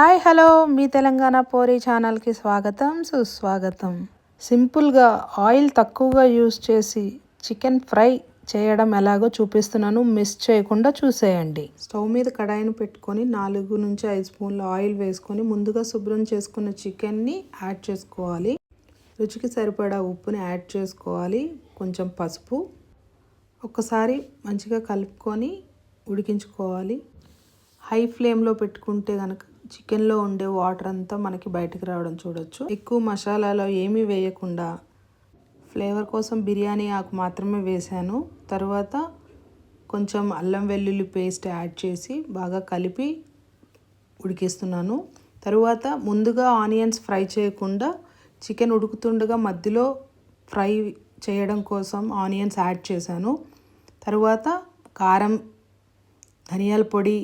Hi hello మీ తెలంగాణ పోరీ ఛానల్కి స్వాగతం సుస్వాగతం. సింపుల్గా ఆయిల్ తక్కువగా యూస్ చేసి చికెన్ ఫ్రై చేయడం ఎలాగో చూపిస్తున్నాను, మిస్ చేయకుండా చూసేయండి. స్టవ్ మీద కడాయిని పెట్టుకొని 4 నుంచి 5 స్పూన్ల ఆయిల్ వేసుకొని ముందుగా శుభ్రం చేసుకున్న చికెన్ని యాడ్ చేసుకోవాలి. రుచికి సరిపడా ఉప్పుని యాడ్ చేసుకోవాలి, కొంచెం పసుపు, ఒక్కసారి మంచిగా కలుపుకొని ఉడికించుకోవాలి. హై ఫ్లేమ్లో పెట్టుకుంటే కనుక చికెన్లో ఉండే వాటర్ అంతా మనకి బయటకు రావడం చూడొచ్చు. ఎక్కువ మసాలాలో ఏమీ వేయకుండా ఫ్లేవర్ కోసం బిర్యానీ ఆకు మాత్రమే వేసాను. తర్వాత కొంచెం అల్లం వెల్లుల్లి పేస్ట్ యాడ్ చేసి బాగా కలిపి ఉడికిస్తున్నాను. తరువాత ముందుగా ఆనియన్స్ ఫ్రై చేయకుండా చికెన్ ఉడుకుతుండగా మధ్యలో ఫ్రై చేయడం కోసం ఆనియన్స్ యాడ్ చేశాను. తరువాత కారం, ధనియాల పొడి,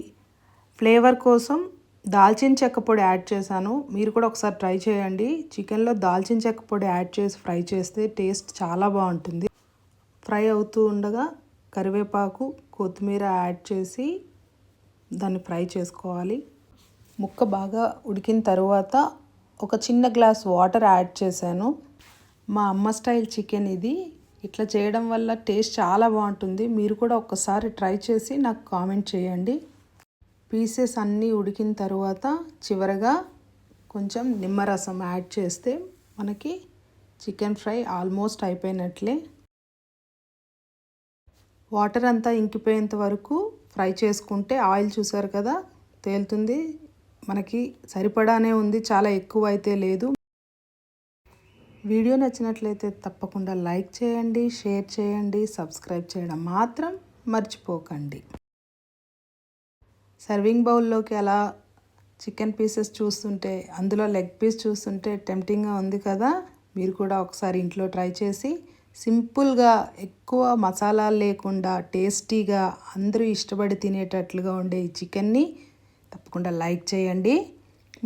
ఫ్లేవర్ కోసం దాల్చిన చెక్క పొడి యాడ్ చేశాను. మీరు కూడా ఒకసారి ట్రై చేయండి. చికెన్లో దాల్చిన చెక్క పొడి యాడ్ చేసి ఫ్రై చేస్తే టేస్ట్ చాలా బాగుంటుంది. ఫ్రై అవుతూ ఉండగా కరివేపాకు, కొత్తిమీర యాడ్ చేసి దాన్ని ఫ్రై చేసుకోవాలి. ముక్క బాగా ఉడికిన తర్వాత ఒక చిన్న గ్లాస్ వాటర్ యాడ్ చేశాను. మా అమ్మ స్టైల్ చికెన్ ఇది. ఇట్లా చేయడం వల్ల టేస్ట్ చాలా బాగుంటుంది. మీరు కూడా ఒక్కసారి ట్రై చేసి నాకు కామెంట్ చేయండి. పీసెస్ అన్నీ ఉడికిన తర్వాత చివరగా కొంచెం నిమ్మరసం యాడ్ చేస్తే మనకి చికెన్ ఫ్రై ఆల్మోస్ట్ అయిపోయినట్లే. వాటర్ అంతా ఇంకిపోయేంత వరకు ఫ్రై చేసుకుంటే ఆయిల్ చూసారు కదా తేలుతుంది. మనకి సరిపడానే ఉంది, చాలా ఎక్కువ అయితే లేదు. వీడియో నచ్చినట్లయితే తప్పకుండా లైక్ చేయండి, షేర్ చేయండి, సబ్స్క్రైబ్ చేయడం మాత్రం మర్చిపోకండి. సర్వింగ్ బౌల్లోకి అలా చికెన్ పీసెస్ చూస్తుంటే, అందులో లెగ్ పీస్ చూస్తుంటే టెంప్టింగ్గా ఉంది కదా. మీరు కూడా ఒకసారి ఇంట్లో ట్రై చేసి సింపుల్గా, ఎక్కువ మసాలాలు లేకుండా టేస్టీగా అందరూ ఇష్టపడి తినేటట్లుగా ఉండే ఈ చికెన్ని తప్పకుండా లైక్ చేయండి.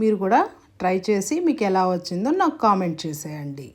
మీరు కూడా ట్రై చేసి మీకు ఎలా వచ్చిందో నాకు కామెంట్ చేసేయండి.